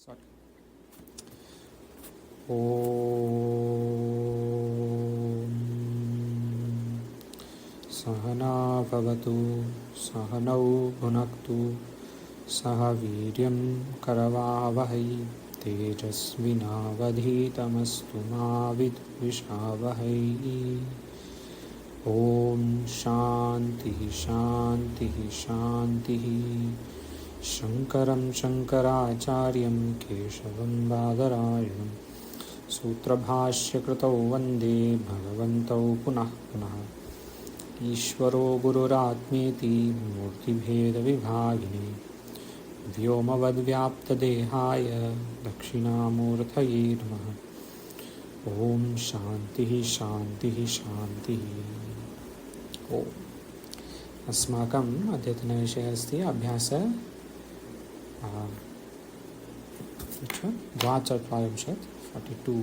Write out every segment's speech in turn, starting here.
Sorry. ॐ सहना भवतु सहनौ भुनक्तु सह वीर्यं करवावहै तेजस्विनावधीतमस्तु मा विद्विषावहै। ॐ शान्तिः शान्तिः शान्तिः। शङ्करं शङ्कराचार्यं केशवं बादरायणं सूत्रभाष्यकृतौ वन्दे भगवन्तौ पुनः पुनः। ईश्वरो गुरुरात्मेति मूर्तिभेदविभागिने व्योमवद्व्याप्तदेहाय दक्षिणामूर्तये नमः। ॐ शान्तिः शान्तिः शान्तिः। ॐ अस्माकम् अद्यतनविषयः अस्ति अभ्यास द्वाचत्वारिंशत् 42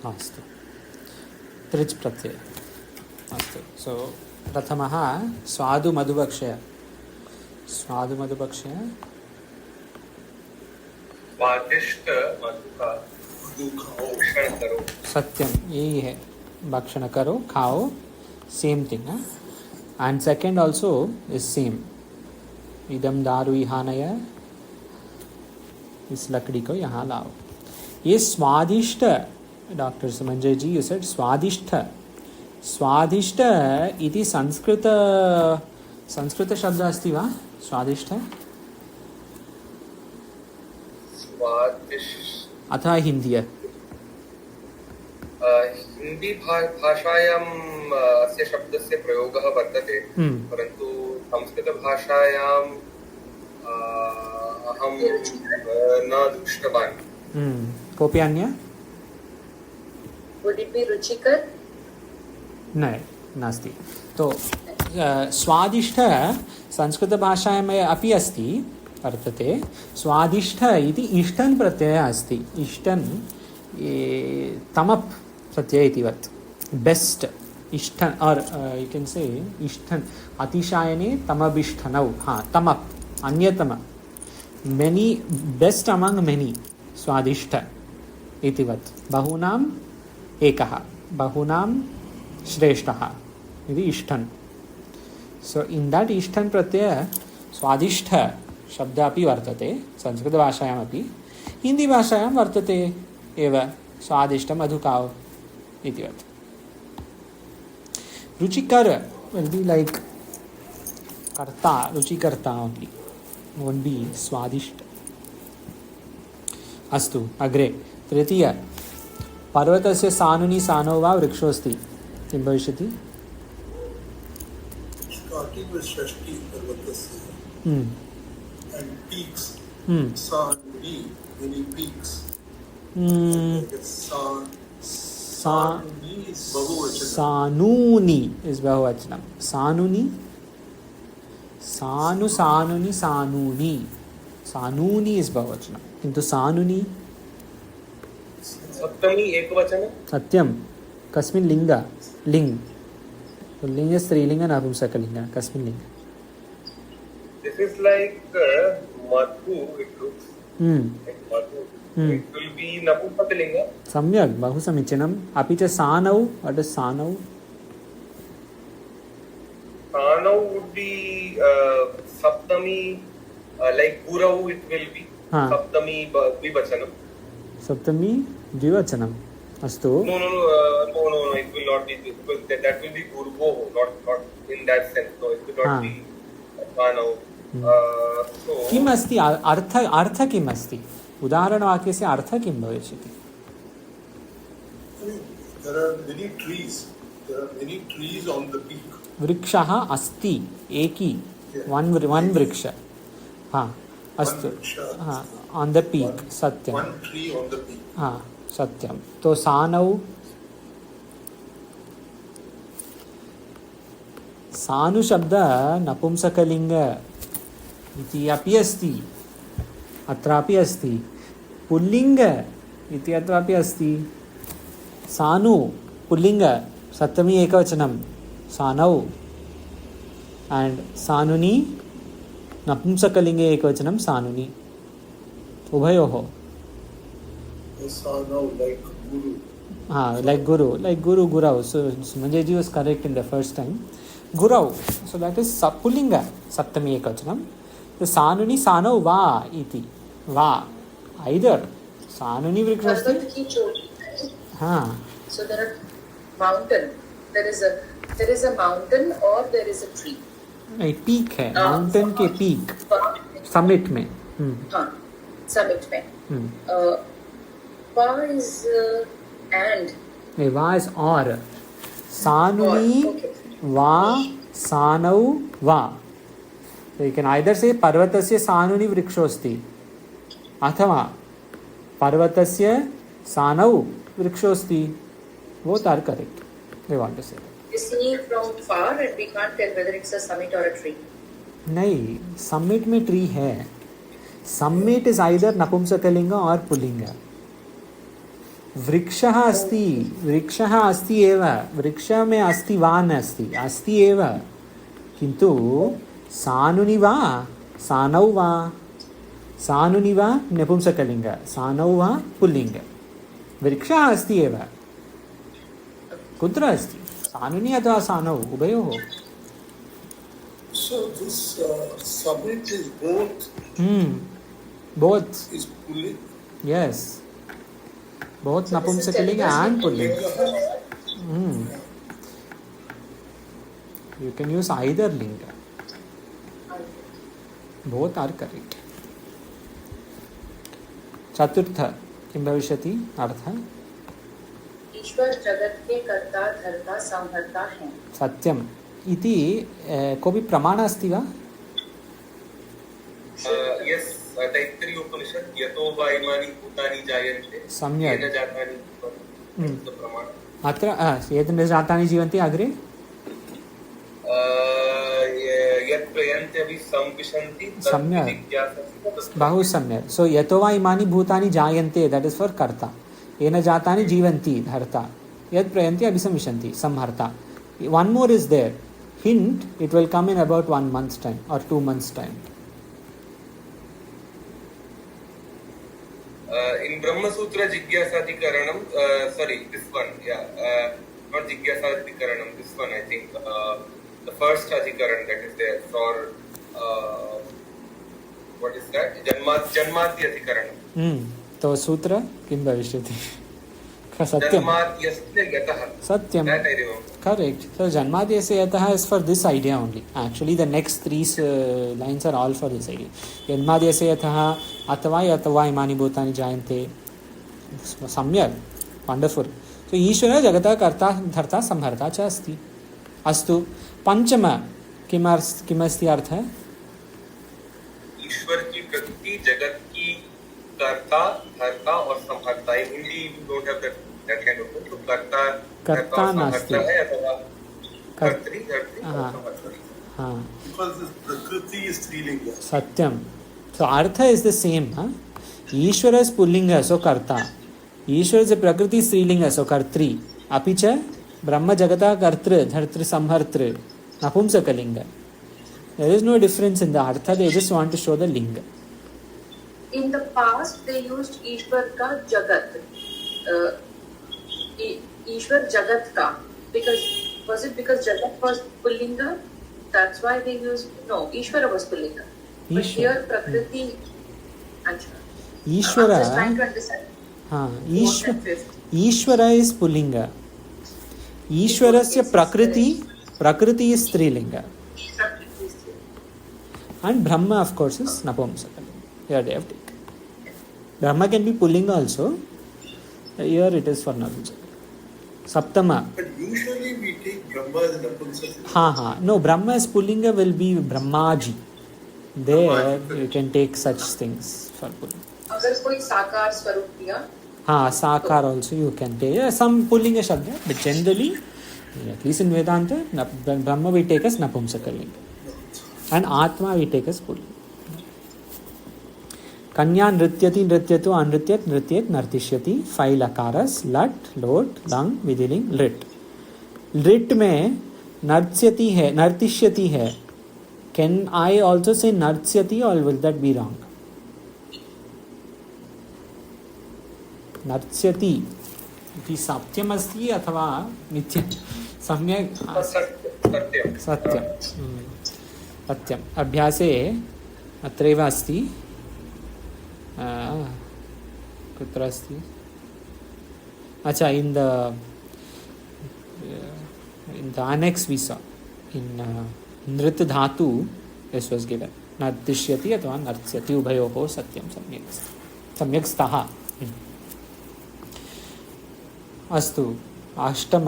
अस्तु। त्रिच् प्रत्यय अस्तु। सो प्रथमः स्वादुमधुपक्षय स्वादुमधुपक्षय स्वादिष्ट मधु का भक्षण करो। सत्यम यही है, भक्षण करो खाओ, same thing. And second also is same, इदम दारु इहानय, इस लकड़ी को यहाँ लाओ। ये स्वादिष्ट, डॉक्टर समंजय जी यू सेड स्वादिष्ट। स्वादिष्ट इति संस्कृत शब्द अस्ति वा? स्वादिष्ट अथवा हिंदी हिंदी भाषायां अस्य शब्दस्य प्रयोगः वर्तते, परन्तु संस्कृतभाषायाम् अहं न दृष्टवान्। कोऽपि अन्य? Would it be रुचिकर? नहीं, नास्ति। तो स्वादिष्ट संस्कृतभाषायाम् अपि अस्ति, वर्तते। स्वादिष्ट इति इष्टन् प्रत्ययः अस्ति। इष्टन् तमप् प्रत्यय इतिवत्। बेस्ट इष्टन् और यू कैन से इष्टन् अतिशायने तमभिष्टनौ। हाँ, तमप् अन्यतम, मेनी, बेस्ट अमंग मेनी, स्वादिष्ट इतिवत्। बहूनाम् एकः, बहूनां श्रेष्ठः इति eastern. So in that eastern प्रत्यय स्वादिष्ट शब्द अपि वर्तते संस्कृतभाषायामपि, हिन्दीभाषायां वर्तते एव स्वादिष्ट मधुकाव् इतिवत्। रुचिकर विल् बि लैक् कर्ता, रुचिकर्ता ओन्लि, वोन्ट् बि स्वादिष्ट। अस्तु, अग्रे तृतीय, पर्वतस्य सानुनि सानौ वा वृक्षोऽस्ति, किं भविष्यति? Starting with Shashti Parvatasya and peaks. Sanuni, many peaks. Sanuni is Bahuvachanam. Sanuni is Bahuvachanam. Sanuni, Sanu, Sanuni, Sanuni. Sanuni is Bahuvachanam. किन्तु सानुनि सप्तमी एकवचनं। सत्यं, कस्मिन् लिंग? लिंग, पुल्लिंग स्त्रीलिंग नपुंसकलिंग, कस्मिन् लिंग? This is like madhu, it looks like madhu. It will be napumsakalinga. सम्यक्, बहु समीचीनम्। अपि च सानौ, what is सानौ? Sanau would be saptami, like gurau it will be. Saptami vivachanam. सप्तमी द्विवचनम्। अस्तु। No, it will not be, because that will be gurvo, not in that sense. No, it will not be sanau. So किम् अस्ति अर्थ किम् अस्ति? उदाहरणवाक्यस्य अर्थ किं भविष्यति? There are many trees. There are many trees on the peak. वृक्षः अस्ति, एकी, one वृक्ष। हाँ, अस्तु। हाँ, on the peak, सत्यं। One tree on the peak. हाँ, सत्यं। तो सानौ, सानु शब्द नपुंसकलिंग इति अपि अस्ति, अत्रापि अस्ति। पुल्लिंग इति अत्रापि अस्ति। सानु पुल्लिंग, सप्तमी एकवचनं, सानौ and sanuni napumsakalinge ekvachanam sanuni ubhayoho. Sanau, like guru. Like guru gurau. So Manjeji was correct in the first time. Gurau, so that is pullinga saptami ekvachanam. The sanuni sanau va iti va, either sanuni vriksha पर्वत की चोटी, right? So there are mountain. There is a mountain or there is a tree. नहीं, peak है, mountain के peak, summit में. हाँ, summit में. Va is and. नहीं, va is or. सानुनी va सानौ va. So you can either say पर्वतस्य सानुनी वृक्षोस्ति अथवा पर्वतस्य सानौ वृक्षोस्ति. Both are correct. They want to say that. You see from far and we can't tell whether it's a summit or a tree. नहीं, summit में tree है. Summit is either नपुंसकलिंग और pulling. वृक्षः अस्ति एव. वृक्ष में अस्ति वा नास्ति, अस्ति एव. किन्तु सानुनि वा सानौ वा, सानुनि वा नपुंसकलिंग, सानौ वा पुल्लिंग. वृक्षः अस्ति एव. कुत्र अस्ति? सानुनि अथवा सानौ, उभयोः. So this summit is both. Both. Is pulling. Yes. Both napumsakalinga and pullinga. You can use either linga. Both are correct. चतुर्थ किं भविष्यति अर्थः? ईश्वर जगत के कर्ता धर्ता संहर्ता है. सत्यम् इति कोऽपि प्रमाण अस्ति वा? Yes, तैत्तिरीय उपनिषद यतो वा इमानि भूतानि जायन्ते सम्यक्. येन जातानि जीवन्ति. प्रमाण अत्र येन जातानि जीवन्ति अग्रे यत् प्रयन्ते अपि संविशन्ति सम्यक्. जिज्ञासा. बहु सम्यक्. सो यतो वा इमानि भूतानि जायन्ते, that is for कर्ता. येन जातानि जीवन्ति धर्ता. यत् प्रयन्ति अभिसंविशन्ति संहर्ता. One more is there. Hint, it will come in about 1 month's time or 2 months' time. In Brahma Sutra Jigyasatikaranam, sorry, this one, not Jigyasatikaranam, this one I think, the first Adhikaran that is there for, what is that? Janmadhya Adhikaranam. तो सूत्र किं भविष्यति? सत्यं. Janmadhyasya yatah. Satyam. That I remember. Correct. So Janmadhyasya yatah is for this idea only. Actually the next 3 lines are all for this idea. Janmadhyasya yatah अथवा इमानि भूतानि जायन्ते. सम्यक्. वंडरफुल. So ईश्वर जगतः कर्ता धर्ता संहर्ता च अस्ति. अस्तु. पंचम किमस्ति अर्थः? ईश्वर की प्रकृति जगत की कर्ता धर्ता और संहर्ता. In Hindi you don't have that kind of thing. तो कर्ता नास्ति. है अथवा कर्त्री धर्त्री और संहर्त्री. हाँ. Because this prakriti is strilinga. Satyam. So artha is the same. Ishvara is pullinga, so karta. Ishvara is a prakriti strilinga, so kartri. Apicha Brahma jagata kartri dhartri samhartri napumsakalinga. There is no difference in the artha, they just want to show the linga. In the past they used Ishwar ka jagat. Ishwar jagat ka. Was it because jagat was pullinga? That's why they used. No, Ishwara was pullinga. But here Prakriti. Ishvara. I'm just trying to understand. Ishvara is pullinga. Ishvarasya Prakriti is strilinga. And Brahma of course is napumsakalinga. Here they have taken. Brahma can be pullinga also. Here it is for napumsakalinga. Saptama. But usually we take Brahma as napumsakalinga. No, Brahma as pullinga will be Brahmaji. There you can take such things for pulling. अगर कोई साकार स्वरूप दिया. Sakar also you can take. Some pullinga shabda, but generally, at least in Vedanta, Brahma we take as napumsakalinga. And Atma we take as pullinga. Kanya nrityati nrityatu anrityat nrityat nartishyati. 5 lakaras, lat, lot, lang, vidiling, lit. Lit में नर्त्स्यति है, नर्तिष्यति है, Can I also say nartsyati or will that be wrong? Nartsyati इति सत्यम् अस्ति अथवा मिथ्या? सम्यक् सत्यं सत्यं सत्यम् अभ्यासे अत्रैव अस्ति कुत्र अस्ति अच्छा in the annex we saw in नृत धातु this was given नर्तिष्यति अथवा नर्त्स्यति उभयोः सत्यं सम्यक् स्तः अस्तु अष्टम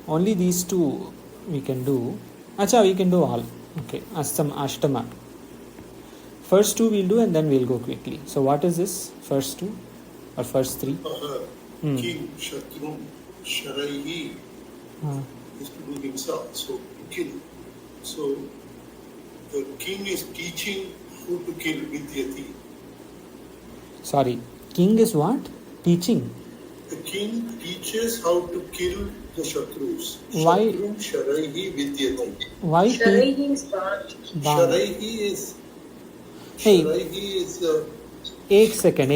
only these two we can do acha we can do all okay ashtama first two we'll do and then we'll go quickly so what is this first two or first three King Shatru Sharaihi is to do himself, so to kill. So the king is teaching who to kill Vidyati. Sorry, king is what? Teaching. The king teaches how to kill the Shatrus. Why? Shatru Sharaihi Vidyati. Why? Sharaihi is Baan. Sharaihi is. Hey. Sharaihi is. एक second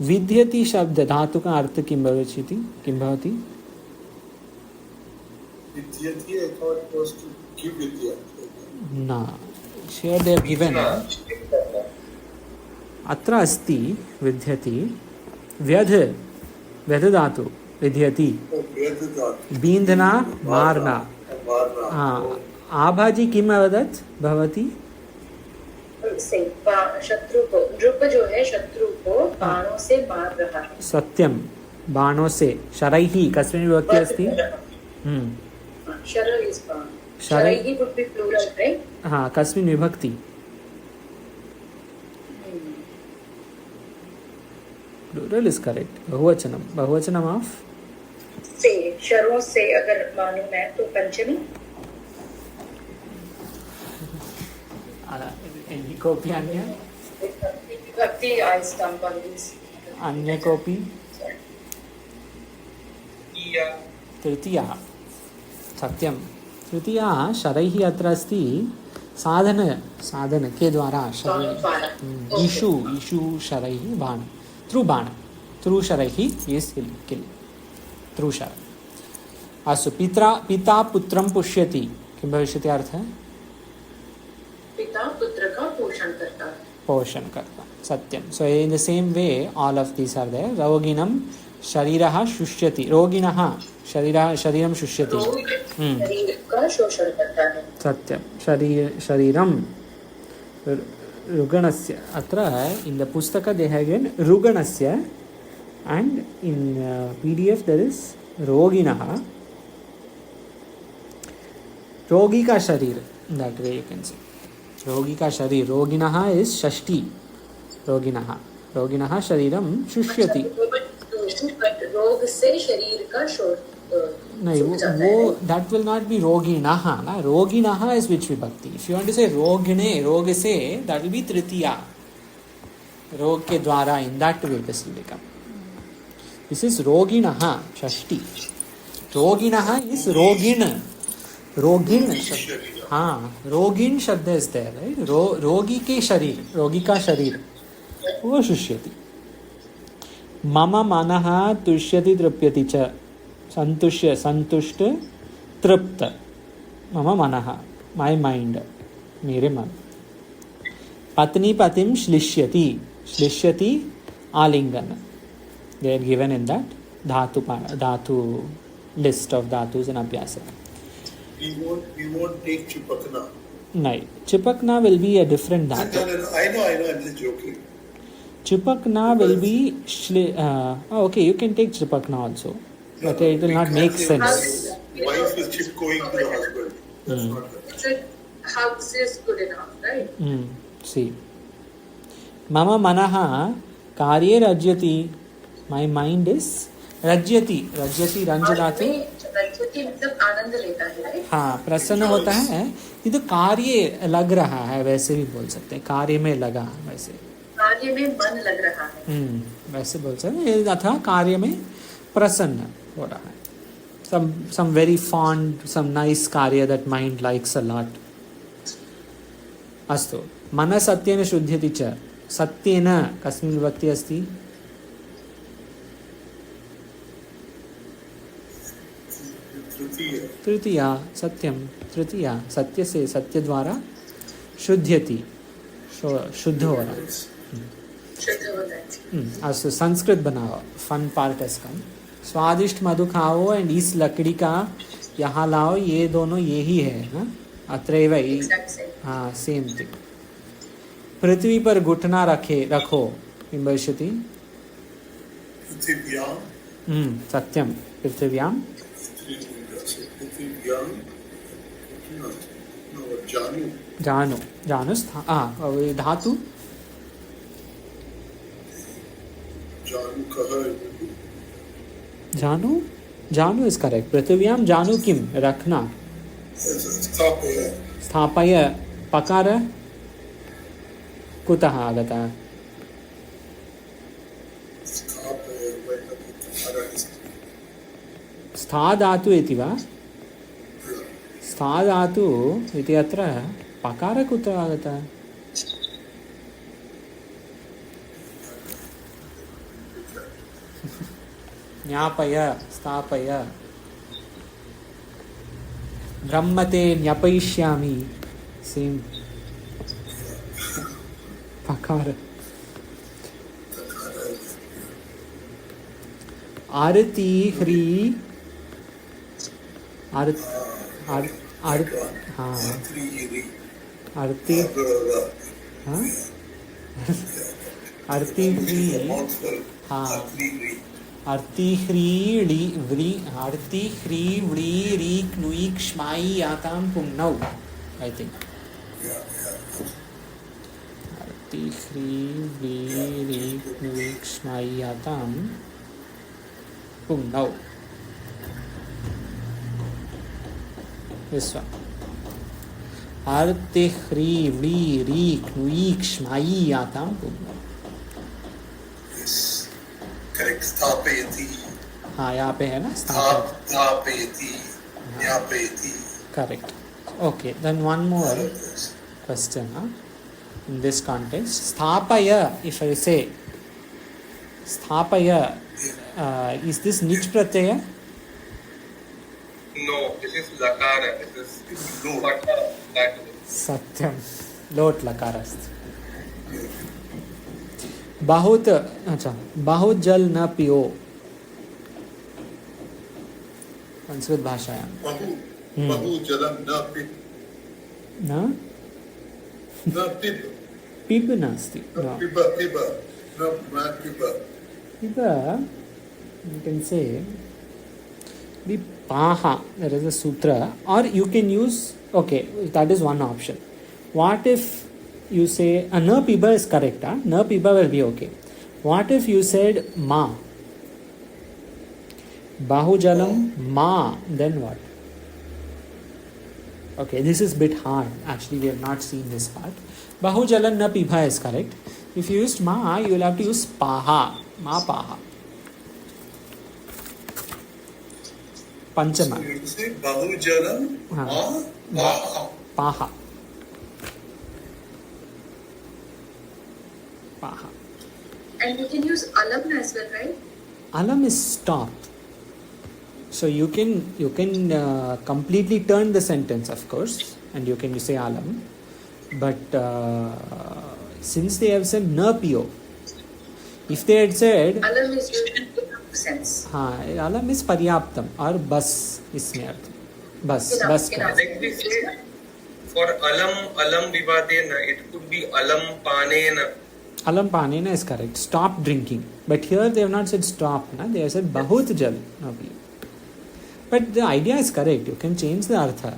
विद्यति शब्द धातु का अर्थ किं भवति Vidyati, I thought it was to give Vidya. न here they have given अत्र अस्ति विद्यति व्यध धातु विद्यति बींधना मारना आभाजी किम् अवदत् भवति शत्रु को नृप जो है शत्रु को बाणों से मार रहा है सत्यम बाणों से शरैहि कस्मिन् विभक्ति अस्ति शरैः इज बाण शरैहि would be plural right हाँ कस्मिन् विभक्ति plural is correct बहुवचनम ऑफ से शरों से अगर मानूं मैं तो पंचमी कोऽपि अन्य विभक्ति I stump on this अन्य कोऽपि तृतीया सत्यं तृतीया शरैः अत्र अस्ति साधन के द्वारा ईशु शरैः बाण थ्रू शरैः इज किल थ्रू शर अस्तु पिता पुत्रं पुष्यति किं भविष्यति अर्थः पिता पुत्र का पोषण करता सत्यम so in the same way all of these are there रोगिणं शरीरः शुष्यति रोगिणः शरीरं शुष्यति शरीर का शोषण करता है सत्यं शरीरं रुगणस्य अत्र इन द पुस्तक दे हैव गिवन रुगणस्य and in PDF there is रोगिणः रोगी का शरीर that way you can say रोगी का शरीर रोगिणः इज षष्ठी रोगिणः शरीरं शुष्यति रोग से शरीर का नहीं वो दैट विल नॉट बी रोगिणः ना रोगिणः इज विच विभक्ति इफ यू वांट टू से रोगिणे रोग से दैट विल बी तृतीया रोग के द्वारा in that way this will become this is रोगिणः षष्ठी रोगिणः इज रोगिण हाँ रोगिण शब्द इज देयर राइट रोगी के शरीर रोगी का शरीर वो शुष्यति मम मनः तुष्यति तृप्यति च संतुष्ट तृप्त मम मनः माय माइंड मेरे मन पत्नी पतिं श्लिष्यति आलिंगन they are given in that dhatu list of dhatus in abhyas We won't take Chipakna. नहीं Chipakna will be a different dhatu. No, I know, I'm just joking. Chipakna will be okay, you can take Chipakna also, but it will not make sense. Wife is chipkoing to the husband. That's not good. Hugs is good enough, right? See, mama manaha karye rajyati. My mind is रज्यति रंज धातु मतलब आनंद लेता है हाँ प्रसन्न होता है ये तो कार्य लग रहा है वैसे भी बोल सकते हैं कार्य में लगा वैसे कार्य में मन लग रहा है वैसे बोल सकते हैं अथवा कार्य में प्रसन्न हो रहा है some very fond, some nice karya that mind likes a lot. अस्तु, मनः सत्येन शुध्यति च. सत्येन कस्मिन् विभक्ति अस्ति? तृतीया. सत्यं तृतीया. सत्य से सत्य द्वारा शुध्यति, शुद्ध हो रहा. अस्तु, संस्कृत बनाओ. फन पार्ट है इसका. स्वादिष्ट मधु खाओ एंड इस लकड़ी का यहाँ लाओ. ये दोनों यही है ना. अत्रैव. हाँ, सेम थिंग. पृथ्वी पर घुटना रखो. किं भविष्यति? सत्यं. पृथिव्यां. जानु धातु. जानु इज करेक्ट. पृथिव्यां जानु किम रखना. स्थापय. पकार कुतः आगता? स्था धातु इति वा? स्था धातु इति अत्र पकार कुतः आगता? ज्ञापय. स्थापय. ब्रह्मते ज्ञापयिष्यामि. सेम. पकार. आरती ह्री. हाँ. आरती. हाँ. आरती ह्री. हाँ. आरती ह्री व्री. आरती ह्री व्री री क्नुई क्ष्माई यातां पुंनौ. I think. आरती ह्री व्री री क्नुई क्ष्माई यातां पुंनौ. This one. आरती ह्री व्री री क्नुई क्ष्माई यातां पुंनौ. करेक्ट. स्थापयति. हाँ, यहाँ पे है ना. स्थापयति. ज्ञापयति. Correct. Okay, then one more question in this context. Sthapaya, if I say Sthapaya, is this nich pratyaya? No, this is lakara. This is lakara. Satyam. Lot lakara asti. बहुत. अच्छा, बहुत जल न पियो. संस्कृत भाषायां बहु जलं न पिब. न पिब. पिब नास्ति. पिब. पिब, you can say the paha. There is a sutra, or you can use. Okay, that is one option. What if you say na piba is correct? Na piba will be okay. What if you said ma? Bahujalam ma. Then what? Okay, this is a bit hard. Actually, we have not seen this part. Bahujalam na piba is correct. If you used ma, you will have to use paha. Ma paha. Panchama. So you say bahujalam ma paha. Paha. And you can use alam as well, right? Alam is stop. So you can completely turn the sentence, of course, and you can say alam. But since they have said na piyo, if they had said Alam is used in enough sense. हाँ, alam is पर्याप्तम और बस इसमें अर्थ. बस का. Like we say, for alam vivadena, it could be alam panena. Alam panena is correct. Stop drinking. But here they have not said stop. Na? They have said bahut jal na piyo. But the idea is correct. You can change the artha.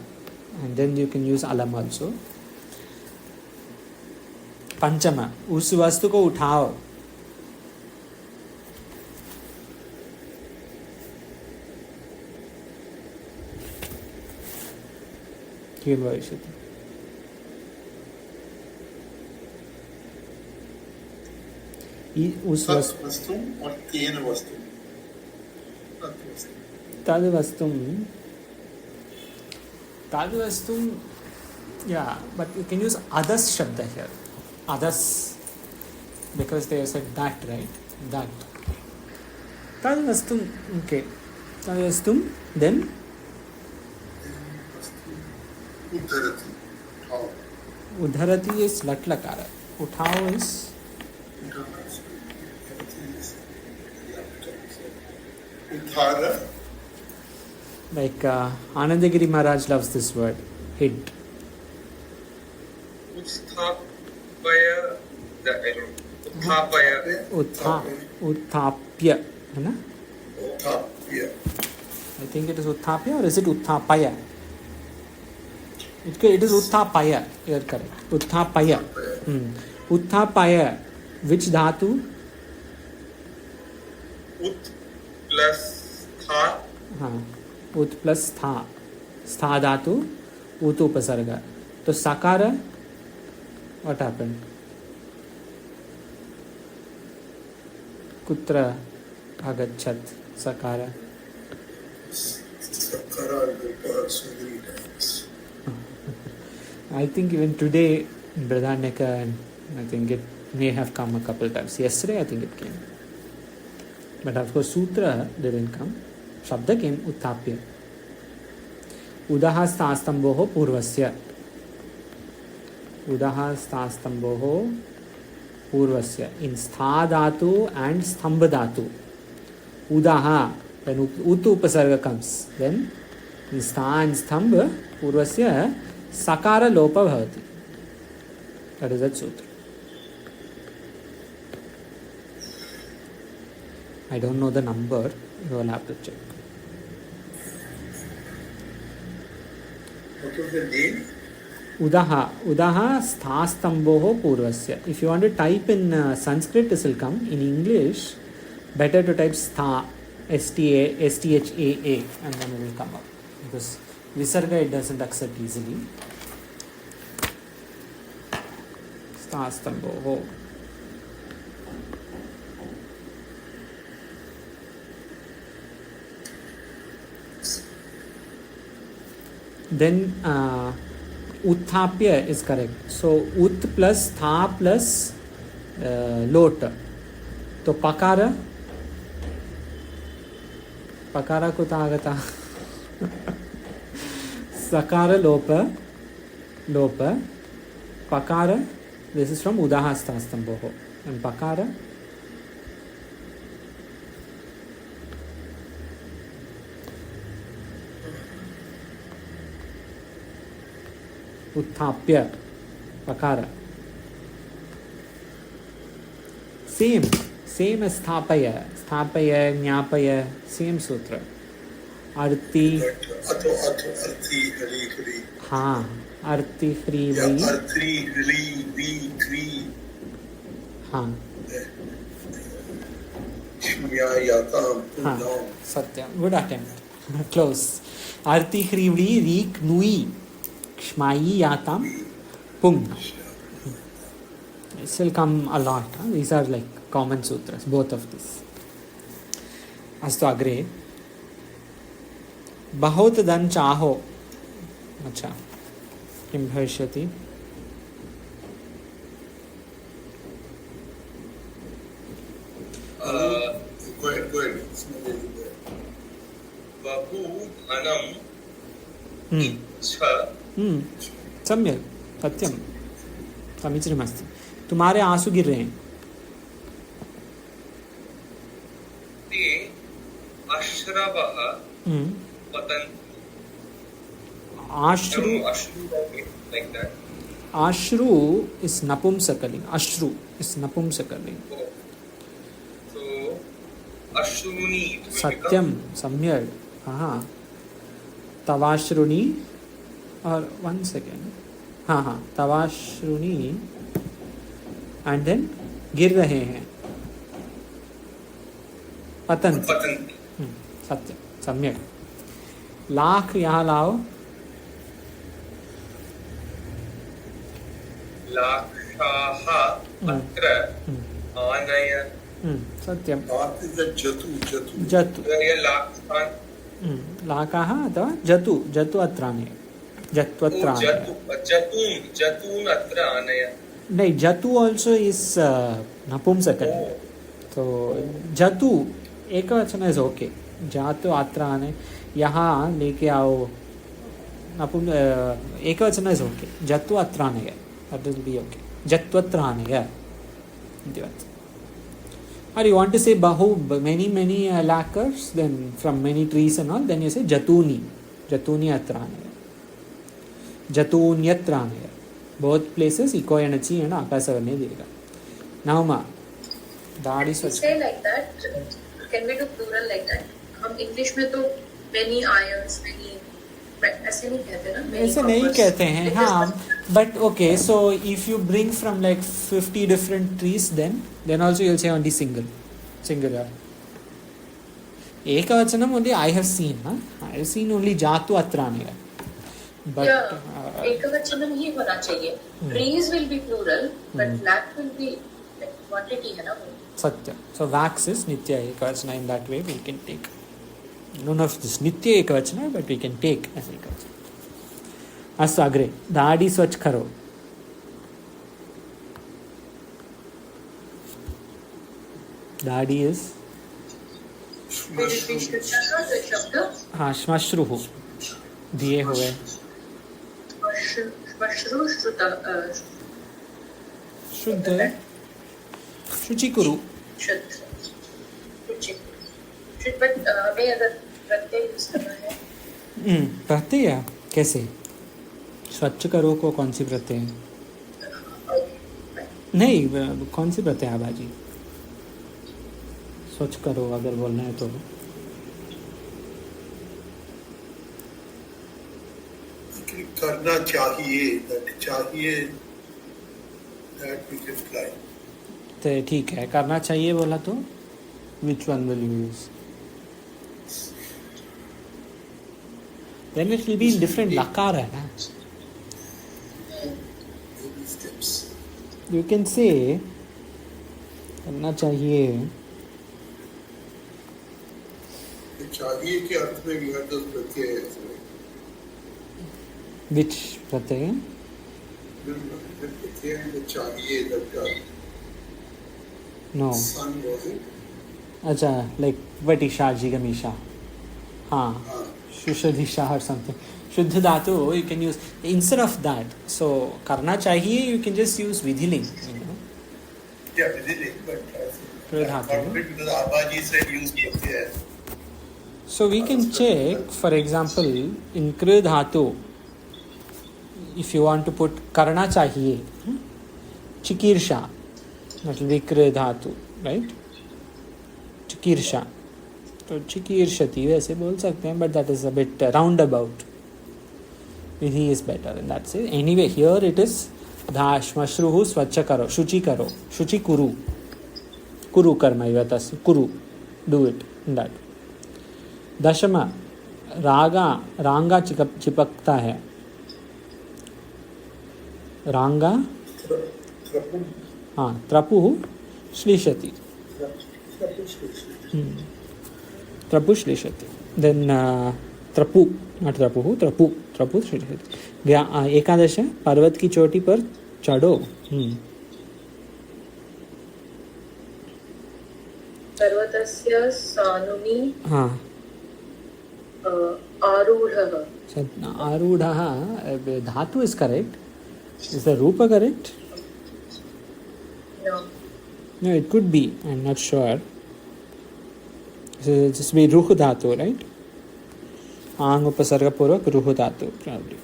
And then you can use alam also. पंचमा. उस वस्तु को उठाओ. किं भविष्यति? उस वस्तु और तेन वस्तु. Tadvastum, yeah, but you can use others shabda here. Others, because they said that, right? That. Tadvastum, okay. Tadvastum, then Udharati. How? Udharati is latlakara. Uthao is Udhara. like Anandagiri Maharaj loves this word, hid. Utthapaya, I don't know. Uthapya, है ना? Uthapya. I think it is Uthapya or is it Uthapaya? It is Uthapaya. You are correct. Uthapaya. Uthapaya. Which dhatu? Ut plus tha. Ut plus tha. Stha dhatu. Ut upasarga. So sakara. What happened? Kutra agachat sakara. Sakara Gopal so many times. I think even today in Bradhaneka, and I think it may have come a couple times. Yesterday I think it came. But of course Sutra didn't come. Shabda came Uthapya. Udaha stastamboho purvasya. Udaha stastamboho purvasya. In stha dhatu and stambha dhatu. Udaha, when utu upasarga comes, then in stha and stambha purvasya sakara lopa bhavati. That is that sutra. I don't know the number. You will have to check. What was the name? Udaha sthastamboho purvasya. If you want to type in Sanskrit, this will come. In English, better to type stha, S-T-H-A-A, and then it will come up. Because Visarga it doesn't accept easily. Sthastamboho. Then Uthapya is correct. So Ut plus Tha plus Lot. So Pakara. Pakara kuta agata. Sakara Lopa. Lopa. Pakara. This is from Udahastastamboho. And Pakara. Uthapya. Pakara. Same as Sthapaya. Sthapaya, Jnapaya, same sutra. Arti. Arti, Hri, Hri. हाँ, Arti, Hri, Yeah, Hri. Arti, Hri, Vi, Kri. हाँ, Shmya, Yatam, हाँ, Purnam. Satyam. Good attempt. Close. Arti, Hri, Hri, Rik, Nui. Kshmayi, Yatam, Pung. This will come a lot. These are like common sutras, both of these. Astu agre. Bahut dan chaho. Acha. Kim bhavishyati? Go ahead. It's not really there. Bahu dhanam ichha सम्यक सत्यम समीचीनमस्ति तुम्हारे आंसू गिर रहे हैं ते अश्रवः पतन्ति आश्रु like that. आश्रु इस नपुंसकलिंग अश्रु इस नपुंसकलिंग So ashruni सत्यम सम्यक हाँ तवाश्रुनी और 1 second हाँ तवाश्रुनी एंड देन गिर रहे हैं पतन सत्य सम्यक लाख यहाँ लाओ लाक्षाः अत्र आनय सत्यम North is the Jatu. जतु Where लाक्षान् लाकाः अथवा जतु जतु अत्र आनय जत्वत्र आनय जतून अत्र आनय नहीं जतु also is नपुंसकलिंग तो जतु एकवचन is okay जातु अत्र आनय यहाँ लेके आओ एकवचन is okay जतु अत्र आनय that will be okay जत्वत्र आनय or you want to say many lacquers then from many trees and all then you say jatuni atra anaya jatunyatra anaya both places eco energy and akasavarne dirgha now ma dadi swach say like that can we do plural like that हम English में तो many irons many ऐसे नहीं कहते ना ऐसे नहीं कहते हैं हाँ but okay so if you bring from like 50 different trees then also you'll say only singular ekavachanam only I have seen I have seen only jatu atra anaya but ekavachanam ही होना चाहिए trees will be plural but black will be like quantity है ना satya so wax is nitya ekavachana in that way we can take none of this nitya ekavachana but we can take as ekavachana अस्तु अग्रे दाढ़ी स्वच्छ करो दाढ़ी is हाँ श्मश्रुः दिए हुए शुद्ध शुचि कुरु प्रत्यय कैसे स्वच्छ करो को कौन सी प्रत्यय नहीं कौन सी प्रत्यय आबाजी स्वच्छ करो अगर बोलना है तो करना चाहिए तो ठीक है करना चाहिए बोला तो which one will you use then it will be in different lakar है ना you can say करना चाहिए के अर्थ में भी प्रत्यय which प्रत्यय चाहिए no अच्छा like vatisha jigamisha हाँ shushadhisha or something शुद्ध धातु you can use instead of that so करना चाहिए you can just use vidhiling you know yeah vidhiling but because Abaji said use pratyay so we can check for example in kru dhatu if you want to put karna chahiye chikirsha that will be kru dhatu right chikirsha तो चिकीर्षति वैसे बोल सकते हैं but that is a bit roundabout Vidhi is better in that sense anyway here it is श्मश्रुः स्वच्छ करो शुचि कुरु कुरु कर्म इव तस्य कुरु do it in that दशम रांगा चिपकता है रांगा हाँ त्रपुः श्लिष्यति त्रपु श्लिष्यति देन त्रपु नॉट त्रपुः त्रपु श्लिष्यति एकादश पर्वत की चोटी पर चढ़ो पर्वतस्य सानुनि हाँ आरूढ़ः आरूढ़ः धातु is correct is the rupa correct no it could be I'm not sure just be ruh dhatu right आंग उपसर्ग पूर्वक रुह धातु probably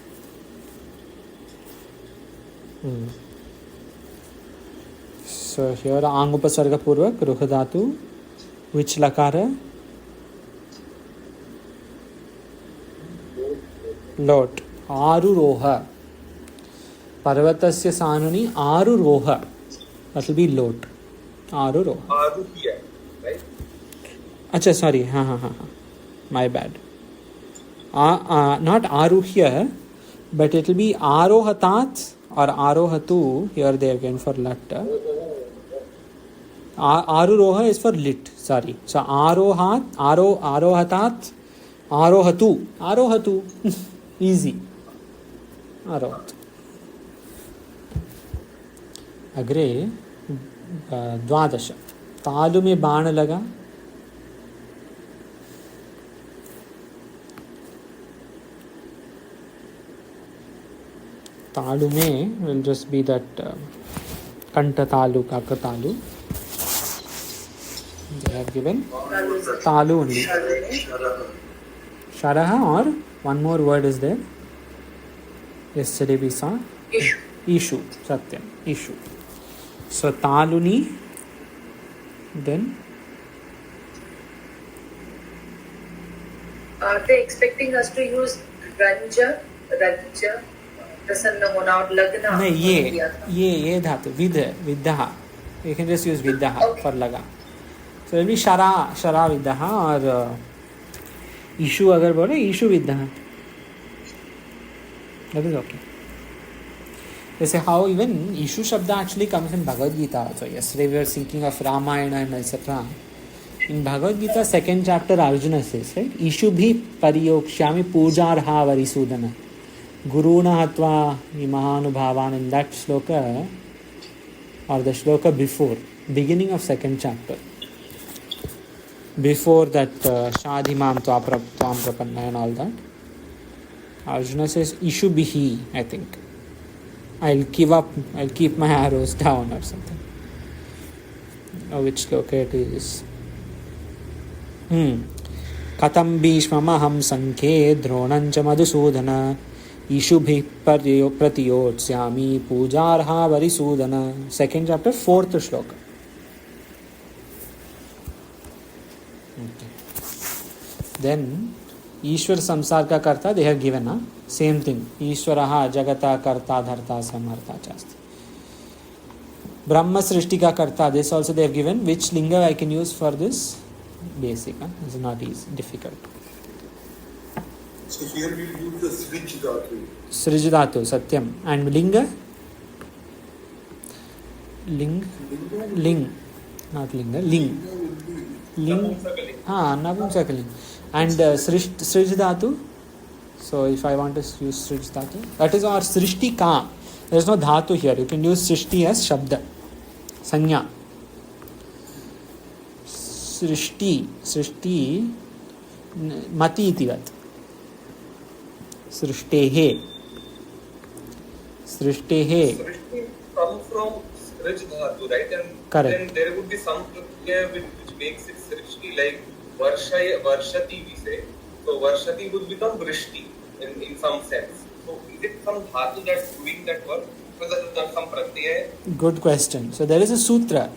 so here आंग उपसर्ग पूर्वक रुह धातु which lakara lot आरुरोह पर्वतस्य सानुनि आरुरोह that will be lot आरुरोह आरुह्य right अच्छा sorry हाँ my bad not aruhya but it will be arohatat or arohatu here they again for lat aruroha is for lit sorry so arohatat आरोहतु आरोहतु easy आरोहतु. अग्रे 12 तालु में बाण लगा. तालु में will just be that कंठ तालु काक तालु. They have given तालु only. Sharaha or one more word is there. Yesterday we saw Ishu. Satyam. Ishu. So Taluni. Then are they expecting us to use Ranja, प्रसन्न होना और लगना? नहीं, ये धातु विद्धा. You can just use विद्धा for लगा. So it will be shara विद्धा और ईशु अगर बोले ईशु विद्धा. That is okay. They say how even ईशु शब्द actually comes in Bhagavad Gita also. Yesterday we were thinking of Ramayana and etc. In Bhagavad Gita 2nd chapter Arjuna says, right? ईशु भी परियोक्ष्यामि पूजार्हा वरिसूदन Guruna Hatva Imahanubhavan. In that shloka or the shloka before, beginning of 2nd chapter, before that Shadhimam Tvam Prapanna and all that, Arjuna says Ishu Bihi, I think. I'll keep my arrows down or something. Which shloka it is? Katam Bhishmamaham Sankhe Dronancha Madhusudana Ishubhi Pratiyotsyami Pujarha Varisudana. 2nd chapter 4th shloka. Then Ishwar samsar ka karta they have given same thing. Ishwaraha jagata karta dharta samartha chasti. Brahma srishti ka karta, this also they have given. Which linga I can use for this? Basic. It's not easy, difficult. So here we use the Srij Dhatu. Srij Dhatu, Satyam. And linga? Ling. Not linga. Ling. Navumsakaling. And Srij Dhatu. So if I want to use Srij Dhatu, that is our Srishti Ka. There is no Dhatu here. You can use Srishti as Shabda. Sanya. Srishti Mati itivat. Srishtehe. Srishti come from Srij Dhatu, right? And correct. Then there would be some pratyaya which makes it Srishti, like Varshati we say. So Varshati would become Vrishti in some sense. So is it some dhatu that's doing that work? Because there's some pratyaya. Good question. So there is a sutra.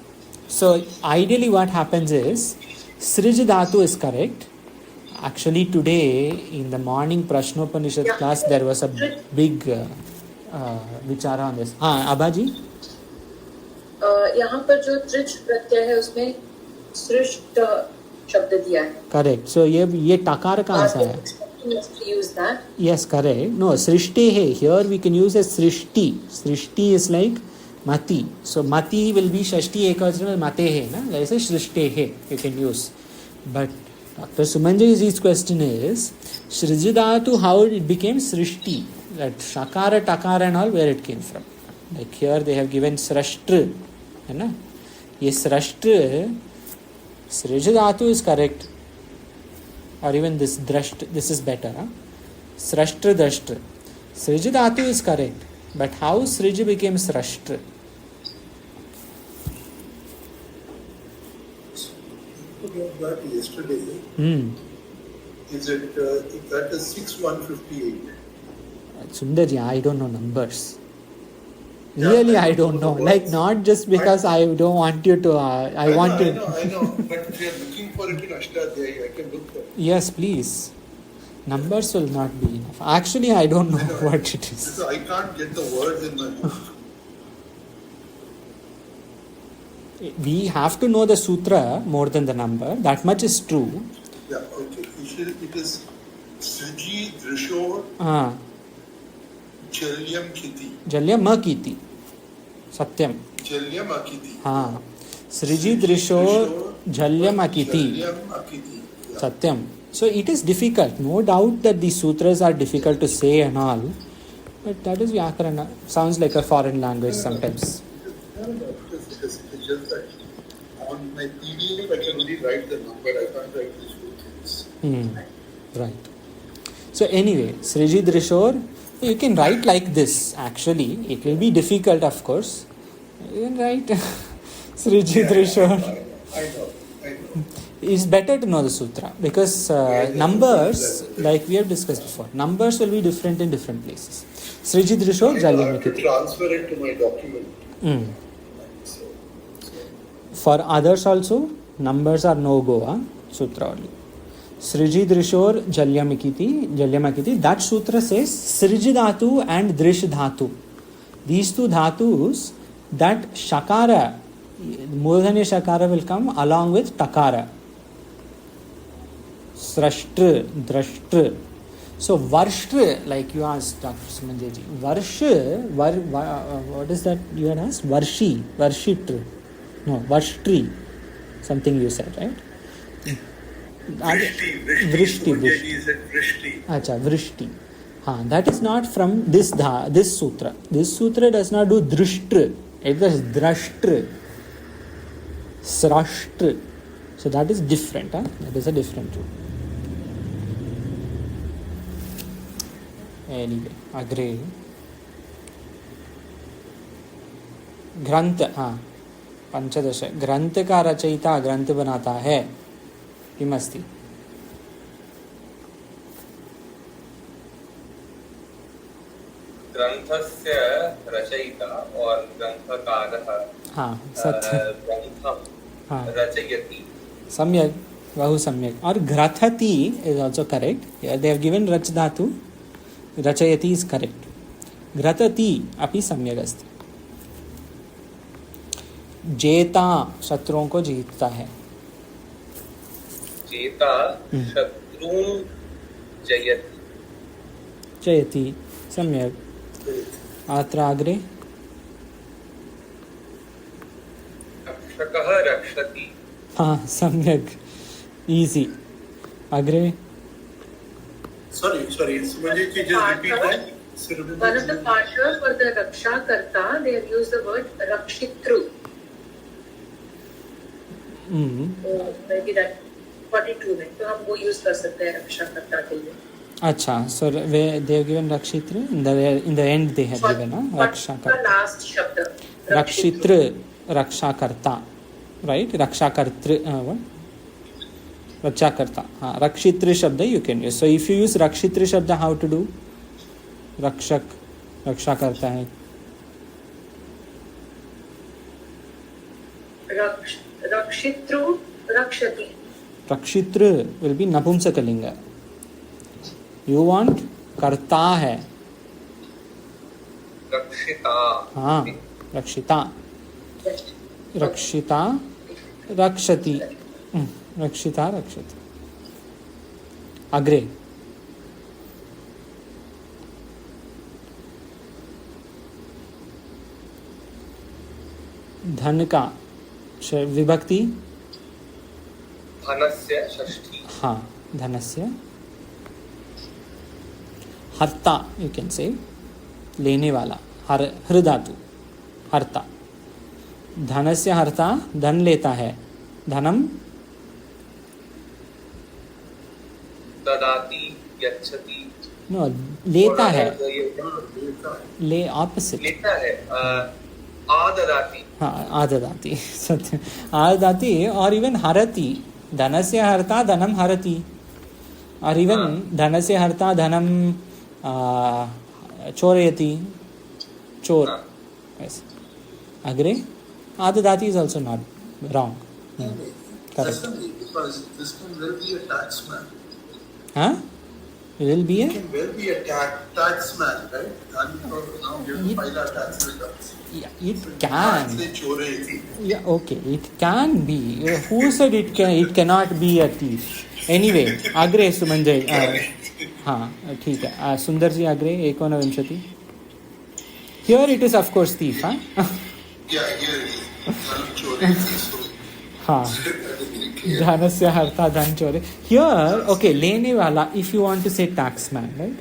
So ideally what happens is Srij Dhatu is correct. Actually today in the morning Prashnopanishad class there was a big vichara on this. Abhaji? यहाँ पर जो त्रिच प्रत्यय है उसमें सृष्ट शब्द दिया है. Correct. So ये टकार कहाँ से है? Use that. Yes, correct. No, सृष्टि है. Here we can use as Srishti. Srishti is like mati. So mati will be shashti ekvachan mate hai, na? Like सृष्टि है you can use. But Dr. Sumanji's question is Srij Dhatu, how it became Srishti? That Shakara, Takara and all, where it came from. Like here they have given Srashtr. है ना? ये Srashtr, Srij Dhatu is correct. Or even this Drasht, this is better. Srashtra Drashtra. Srij Dhatu is correct. But how Srij became Srashtra? That yesterday. Is it that is 6158? Sundarji, I don't know numbers. Really, I don't know. Like, not just because I don't want you to. I want to. I know. But we are looking for it in Ashtadhyayi. I can look for it. Yes, please. Numbers will not be enough. Actually, I don't know what it is. So I can't get the words in my mouth. We have to know the sutra more than the number. That much is true. Yeah, okay. It is Sriji Drishor Jalyam Kiti. Jalyam Akiti. Satyam. Jalyam Akiti. Sriji Drishor Jalyam Akiti. Jalyam Akiti. Satyam. So it is difficult. No doubt that these sutras are difficult to say and all. But that is Vyakarana. Sounds like a foreign language sometimes. It's just that on my PDF I can only write the number, I can't write these two things. Right. So anyway, Sriji Drishor, you can write like this actually. It will be difficult, of course. You can write Sriji Drishor. I know. It's better to know the sutra because numbers, like we have discussed before, numbers will be different in different places. Sriji Drishor I have to Jalyamikiti. transfer it to my document. So, For others also, numbers are no go, sutra only. Sriji Drishor Jalyamakiti. That sutra says Sriji Dhatu and Drish Dhatu. These two dhatus, that Shakara, Murdhanya Shakara will come along with Takara. Srashtr, Drashtr. So Varshtr, like you asked Dr. Sumanjeji, what is that you had asked? Varshi, Varshitr. No, Varshtri. Something you said, right? Vrishti. Sumanjeji said Vrishti. Acha, Vrishti. That is not from this sutra. This sutra does not do Drishtr. It does Drashtr. Srashtr. So that is different. That is a different rule. Anyway, agree. ग्रंथ पंचदश ग्रंथ का रचयिता ग्रंथ बनाता है किमस्ति ग्रंथस्य रचयिता और ग्रंथकारः सत्य ग्रंथं रचयति सम्यक बहु सम्यक और ग्रथति is also correct they have given रच धातु रचयति इज करेक्ट ग्रथति अपि सम्यक अस्ति जेता शत्रुओं को जीतता है जेता शत्रुं जयति जयति सम्यक अत्र अग्रे रक्षकः रक्षति सम्यक easy अग्रे Sorry, Sumanjeji, just repeat that. One of the partners for the Raksha Karta, they have used the word Rakshitru. So maybe that 42 में तो हम वो यूज कर सकते हैं रक्षा कर्ता के लिए. अच्छा, so they have given Rakshitra in the end they have given Raksha Karta. Last शब्द Rakshitra, Raksha Karta, right? Raksha Kartri, what? Raksha Karta. Rakshitra shabda you can use. So if you use Rakshitra shabda, how to do? Rakshak, Raksha Karta hai. Rakshitru, Rakshati. Rakshitra will be Napumsakalinga. You want Karta hai. रक्षिता Rakshita. Rakshita, Rakshati. Rakshita, Rakshati. Agre. धन का विभक्ति धनस्य षष्ठी धनस्य हर्ता you can say लेने वाला हर धातु हर्ता धनस्य हर्ता धन लेता है धनम ददाति यच्छति नो लेता है ले ऑपोजिट लेता है आददाति आददाति सत्य आददाति और इवन हरति धनस्य हर्ता धनम हरति और इवन धनस्य हर्ता धनम चोरयति चोर ऐसे अग्रे आददाति is also not wrong correct Because this can well be a taxman. Will be It can well be a taxman, right? And now you have to file our tax returns. Yeah, it So you can. can't say chorayati. Yeah, okay, it can be. Who said it can? It cannot be a thief. Anyway, अग्रे सुमंजय हाँ ठीक है सुंदर जी अग्रे 19 Here it is of course thief Yeah, here it is. Chorayati. So हाँ, धनस्य अर्थात धन चोरी. Here, okay, लेने वाला. If you want to say taxman, right?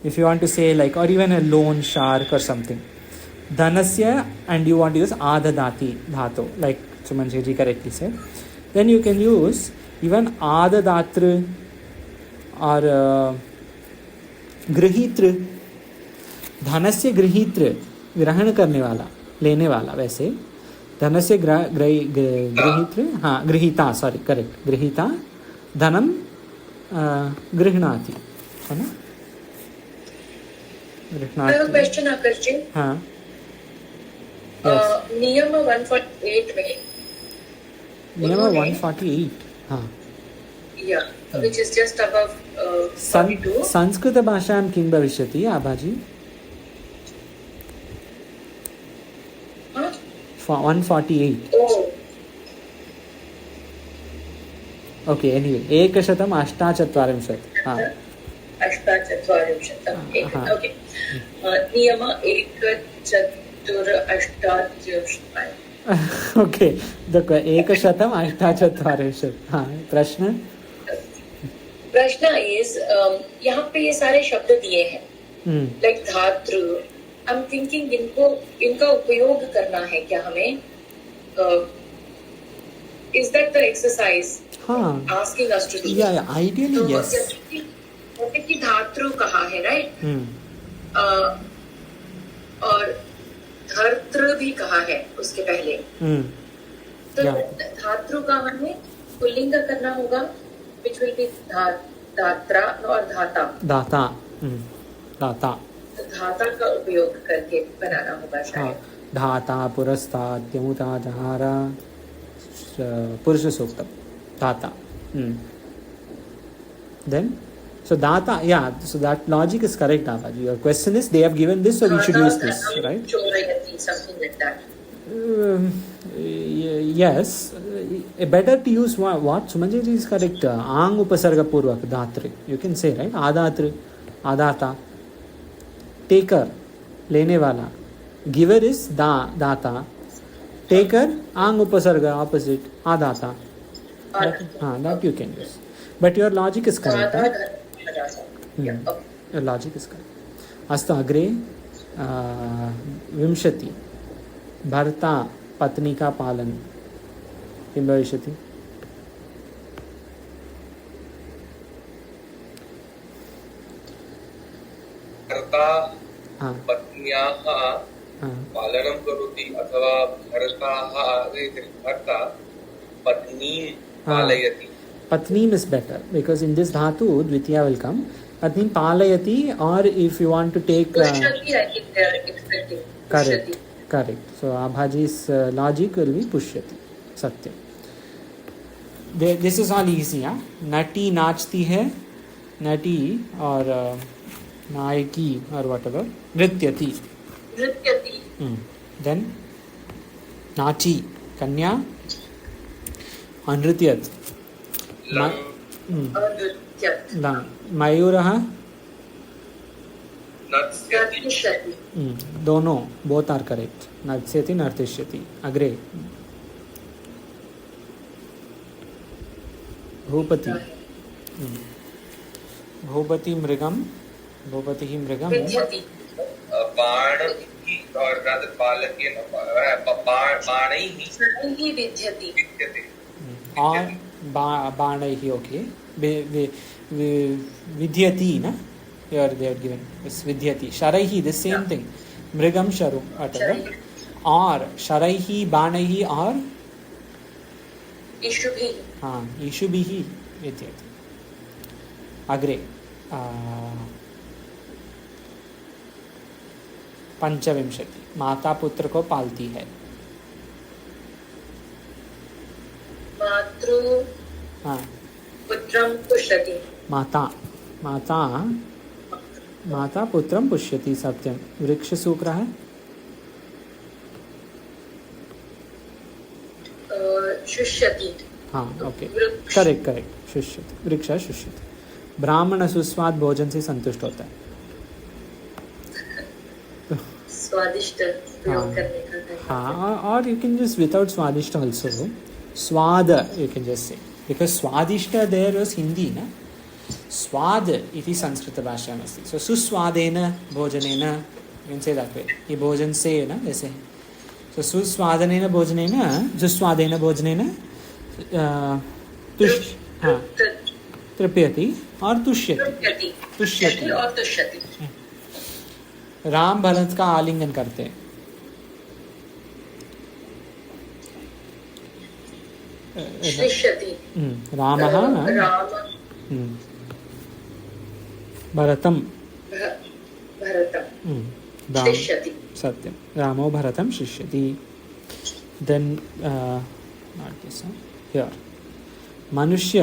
If you want to say like, or even a loan shark or something, dhanasya, and you want to use adadati dhatu, like Sumanji ji correctly said, then you can use even adadatra or grihitra. धनस्य गृहीत्र, ग्रहण करने वाला, लेने वाला. वैसे धनस्य गृहीत्र, हाँ, गृहीता, sorry, correct, गृहीता धनम गृह्णाति, है ना? I have a question, Akash ji. हाँ. नियम 148 में, नियम 148, हाँ. Yeah, which is just above 42. Sanskrit भाषायां किं भविष्यति आभाजी? 148. Oh. Okay, anyway, एकशतम् अष्टाचत्वारिंशत्. हाँ. अष्टाचत्वारिंशत्. Okay. नियम 148. Okay, देखो, एकशतम् अष्टाचत्वारिंशत्. हाँ, प्रश्न is यहाँ पे ये सारे शब्द दिए हैं, like धातृ. I'm thinking इनका उपयोग करना है क्या हमें? Is that the exercise? हाँ. Asking us to do. Yeah, ideally तो yes. जैसे कि धातृ कहा है, right? और धर्तृ भी कहा है उसके पहले. तो धातृ का हमें पुल्लिंग करना होगा, which will be धात्रा और धाता. दाता. दाता. धाता का उपयोग करके बनाना होगा शायद. धाता, पुरस्तात्, यमुता, जहारा, पुरुष सूक्तम. धाता. Then, so data, yeah, so that logic is correct, Abaji. Your question is, they have given this, so we should use this, right? Something like that. Yes, better to use what Sumanji is correct. Ang upasarga purvak dhatre. You can say, right? Adatre, adata. Taker, lene wala. Giver is data. Taker, ang upasarga, opposite, adata. That you can use. But your logic is correct. Right? Your logic is correct. Astu agre vimshati. भर्ता पत्नी का पालन किं भविष्यति? भर्ता पत्न्याः पालनं करोति अथवा भर्ता पत्नीं पालयति. Patneem is better because in this dhatu dvitiya will come. Patneem palayati, or if you want to take Pushyati, I think they are expecting. correct. Correct. So Abhaji's logic will be pushyati. Satya. This is all easy. Huh? Nati नाचती है, nati or Nike or whatever. नृत्यति. नृत्यति. Then नाची कन्या अनृत्यत. Lung. मयूरः नर्तिष्यति. दोनों, both are correct. नर्त्यति नर्तिष्यति. अग्रे भूपति. भूपति मृगम. भूपति ही मृगम. बाण और rather बालकेन बाणैः विद्यति. और बाणैः. Okay. विद्यति ना. Here they are given this vidyati. Sharaihi, the same thing. Mrigam sharu, whatever. Or Sharaihi, Banaihi, or Ishubhi. Ishubhihi vidyati. Agre. पंचविंशति. माता पुत्र को पालती है. मातृ पुत्रं पुष्यति. माता पुत्रं पुष्यति. सत्यम. वृक्ष सूत्र है शुष्यति. Okay, correct. शुष्यति. वृक्ष शुष्यति. ब्राह्मण सुस्वाद भोजन से संतुष्ट होता है. स्वादिष्ट प्रयोग करने का. और यू कैन यूज विदाउट स्वादिष्ट also. Swad, you can just say. Because Swadishta there was Hindi, na? Swad iti Sanskrita bhasha asti. So suswadena bhojanena, you can say that way. Ye bhojan se, na, वैसे. So suswadanena bhojanena, suswadena bhojanena, tush, हाँ, तृप्यति और तुष्यति, तुष्यति और तुष्यति. राम भरत का आलिंगन करते हैं. श्लिष्यति. रामः भरतं श्लिष्यति. सत्यं. रामो भरतं शिष्यति. Then not this here. मनुष्य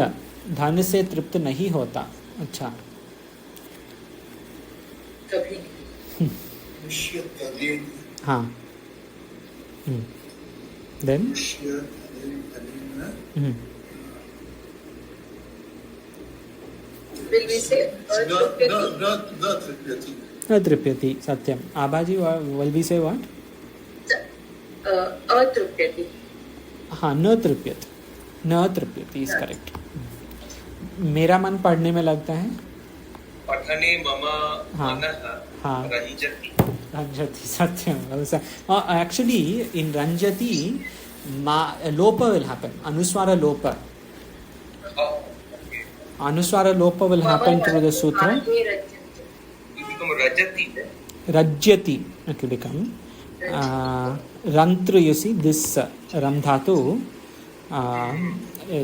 धन से तृप्त नहीं होता. अच्छा, कभी मनुष्य धनेन, हाँ. देन मनुष्य धनेन will we say न तृप्यति. न तृप्यति. सत्यम. आबाजी विल बी से व्हाट? अतृप्यति. हाँ, न तृप्यति. न तृप्यति इज करेक्ट. मेरा मन पढ़ने में लगता है. पठने मम मनः हाँ. रंजति. रंजति. सत्यम. Actually, in ranjati, lopa will happen. Anuswara lopa. Oh, okay. Anuswara lopa will happen through the sutra. It become rajati. Rajyati. It will become. Rantru, you see, this ram dhatu.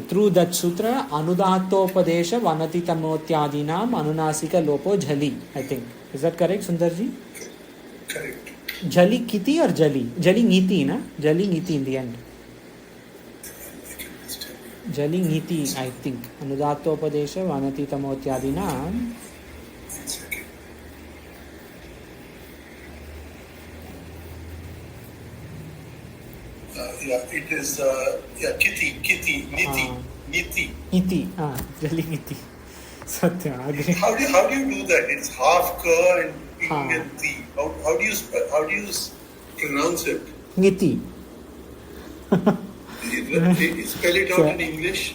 Through that sutra, anudatopadesha vanati tamotyadinam anunasika lopo jhali. I think. Is that correct, Sundarji? Correct. Jali kiti or jali? Jali niti, na? Jali niti in the end. Jali niti, I think. Anudatopadesha vanati tamotyadinam. Yeah, it is kiti, niti. Niti, jali niti. Satya, agree. How do you do that? It's half ka and ing and ti. How do you pronounce it? Niti. Spell it out in English.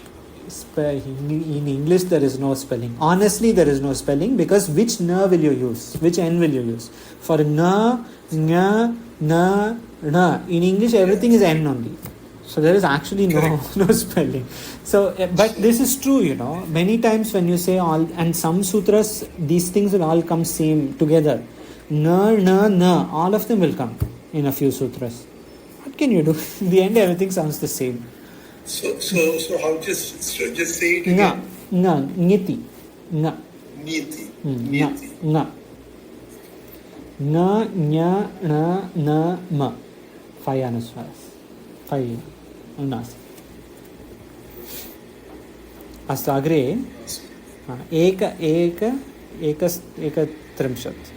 In English there is no spelling. Honestly, there is no spelling because which na will you use? Which n will you use? For na, nya, na, na. In English everything is n only. So there is actually no spelling. So, but this is true, you know. Many times when you say all, and some sutras, these things will all come same together. Na, na, na. All of them will come in a few sutras. What can you do? In the end, everything sounds the same. So how just say it Na, again? na, niti, na. Niti. Na, na. Na, nya, na, na, ma. 5 anuswaras. 5 unas. अस्तु अग्रे एकत्रिंशत्.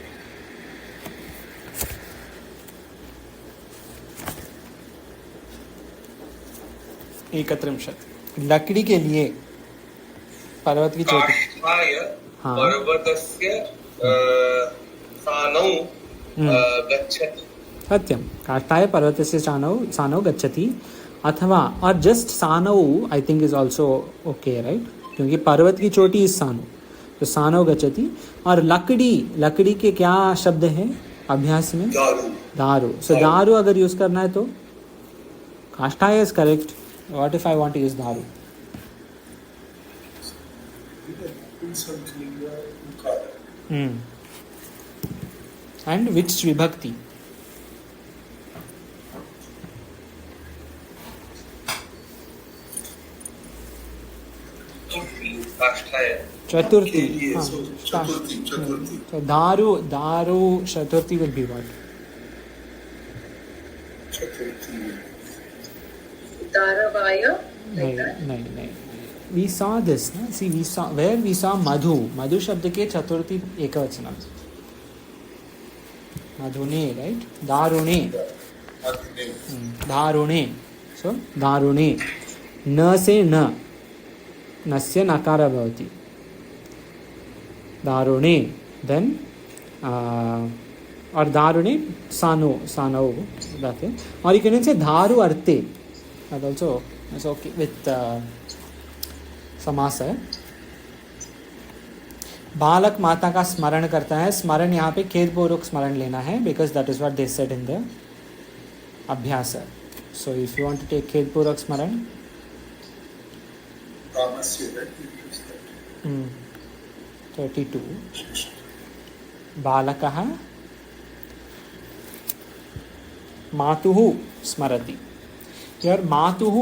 लकड़ी के लिए पर्वत की चोटी. हाँ. पर्वतस्य सानौ गच्छति. सत्यम. काष्ठाय पर्वतस्य सानौ गच्छति. अथवा और जस्ट सानौ I think is also okay, right? क्योंकि पर्वत की चोटी इज सानौ, तो सानौ गच्छति. और लकड़ी के क्या शब्द है अभ्यास में? दारू. सो दारू अगर यूज करना है तो काष्ठाय is correct. What if I want to use दारू? एंड विच विभक्ति? चतुर्थी. So daru chaturthi will be what? Daravaya. नहीं. We saw this, na? See, we saw madhu शब्द के चतुर्थी एकवचनम. madhune, right? दारुणे. So दारुणे. न से न, नस्य नकार भवति. दारुणे. देन और दारुणे सानौ. That is. Or you can say धारु अर्थे. That also it's okay with समास है। बालक माता का स्मरण करता है। स्मरण यहाँ पे खेद पूर्वक स्मरण लेना है, because that is what they said in the अभ्यास। So if you want to take खेद पूर्वक स्मरण, Ramasya, right? You use that. 32 बालकः मातुः स्मरति। हियर मातुः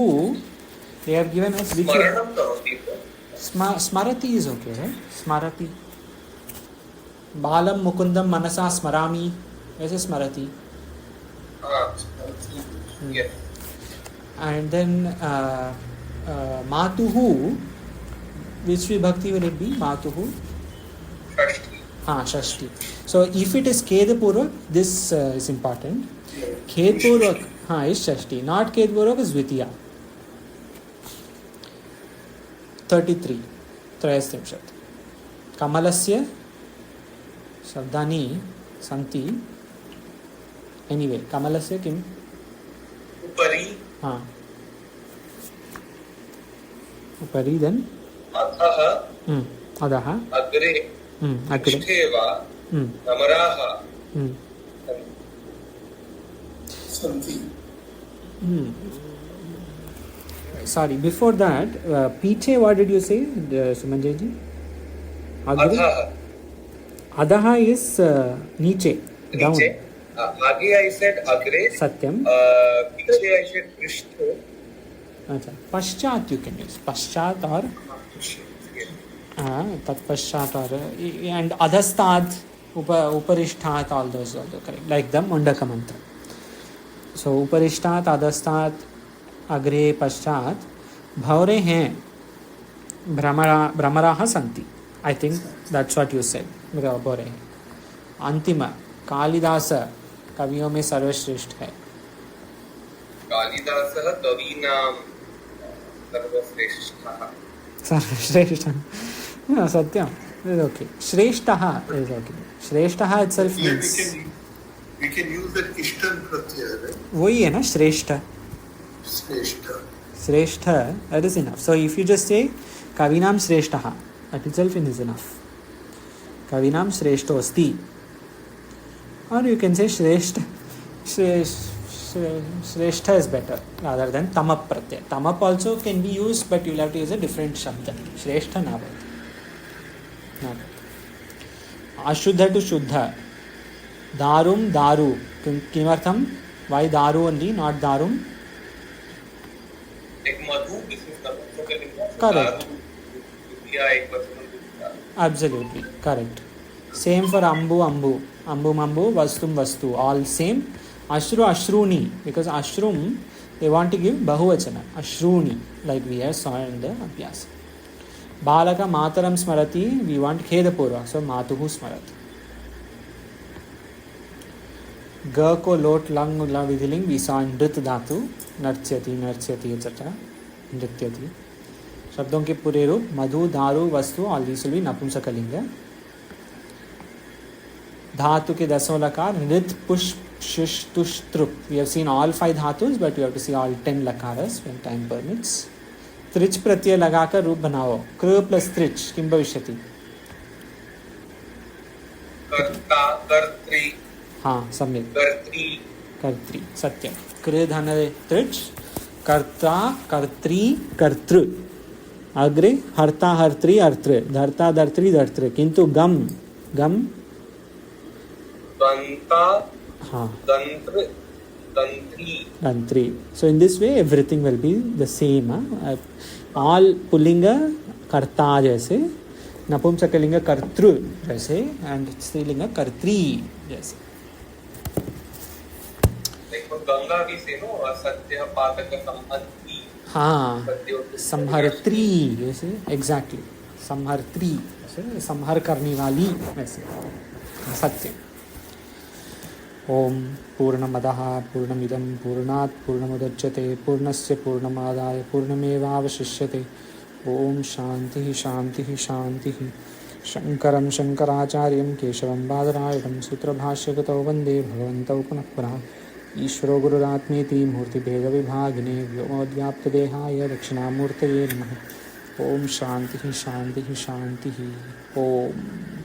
they are given as which स्मरणं करोति स्मरति is okay, right? स्मरति। बालं मुकुन्दं मनसा स्मरामि, वैसे स्मरति। Yes. And then मातुः, which vibhakti will it be? मातुः षष्ठी। हाँ, षष्ठी। So if it is खेद पूर्वक, this is important. खेद पूर्वक हाँ is षष्ठी, not खेद पूर्वक is द्वितीया। 33 त्रयस्त्रिंशत् कमलस्य शब्दानि सन्ति। एनीवे कमलस्य किम्? उपरि हाँ, उपरि, देन् अधः अधः, अग्रे अग्रे, पृष्ठे वा भ्रमराः Santi. Sorry, before that, पीछे what did you say, Sumanjay ji? अधः अधः is नीचे, down. नीचे। आगे I said अग्रे, सत्यम। पीछे I said पृष्ठ। अच्छा, पश्चात you can use पश्चात और तत्पश्चात और and अधस्तात् उपरिष्ठात्, all those also correct, like the Mundaka मंत्र। So उपरिष्ठात्, अधस्तात्, अग्रे, पश्चात। भौरे हैं, भ्रमराः सन्ति। I think that's what you said, भौरे हैं। अंतिम कालिदास कवियों में सर्वश्रेष्ठ है। कालिदासः कवीनां सर्वश्रेष्ठः। सर्वश्रेष्ठ, सत्यम, is okay. श्रेष्ठः is okay. श्रेष्ठः itself Here means we can use that Ishtan Pratyaya, right? वही है ना, श्रेष्ठ। Shrestha. श्रेष्ठ, that is enough. So if you just say कविनां श्रेष्ठः, that itself is enough. कविनां श्रेष्ठो अस्ति, or you can say श्रेष्ठ। Shrestha is better rather than tamap pratyay. Tamap also can be used, but you'll have to use a different shabda. Shrestha na bhati. Ashuddha to shuddha. Darum, daru. Kimartham? Why daru only, not darum? एक मधु, this is नपुंसकलिंग। Correct. द्वितीया एक वचन। Absolutely correct. Same for ambu, ambu. Ambum, ambu, vastum, vastu. All same. Ashru, ashruni. Because ashrum, they want to give bahuvachana. Ashruni, like we have saw in the abhyas. Balaka mataram smarati, we want kheda purva. So matuhu smarati. Ga ko lot lang la vidhiling, we saw in drit dhatu. Nartyati, nartyati, etc. Nrityati. शब्दों के पूरे रूप मधु, दारू, वस्तु, all these will be नपुंसकलिंग। धातु के 10 लकार नृत, पुष्प, शुष, तुष, तृप। वी हैव सीन ऑल 5 धातुस, but you have to see all 10 लकारस व्हेन टाइम परमिट्स। त्रिच प्रत्यय लगाकर रूप बनाओ। कृ प्लस त्रिच किम भविष्यति? कर्ता, कर्त्री। हाँ, सम्यक। कर्त्री, कर्त्री, सत्यम। कृ धन त्रिच, कर्ता, कर्त्री, कर्तृ। अग्रे हर्ता, हर्त्री, अर्तृ। धर्ता, धर्त्री, धर्तृ। किंतु गम, गम, दंता, हाँ, दंत्र, दंत्री। दंत्री। So in this way everything will be the same. All pulling कर्ता जैसे, नपुंसकलिंग कर्तृ जैसे, and स्त्रीलिंग कर्त्री जैसे। गंगा भी से नो सत्य पातक संहर्त्री। हाँ, संहर्त्री जैसे, एग्जैक्टली संहर्त्री जैसे, संहर करने वाली वैसे। सत्य। ओम पूर्णमदः पूर्णमिदं पूर्णात् पूर्णमुदच्यते पूर्णस्य पूर्णमादाय पूर्णमेवावशिष्यते। ओम शांति शांति शांति। शंकरं शंकराचार्यं केशवं बादरायणं सूत्रभाष्यकृतौ वन्दे भगवन्तौ पुनः पुनः। ईश्वरो गुरुरात्मेति मूर्तिभेदविभागिने व्योमोद्व्याप्तदेहाय दक्षिणामूर्तये नमः। ओम शांति शांति शांति। ओम।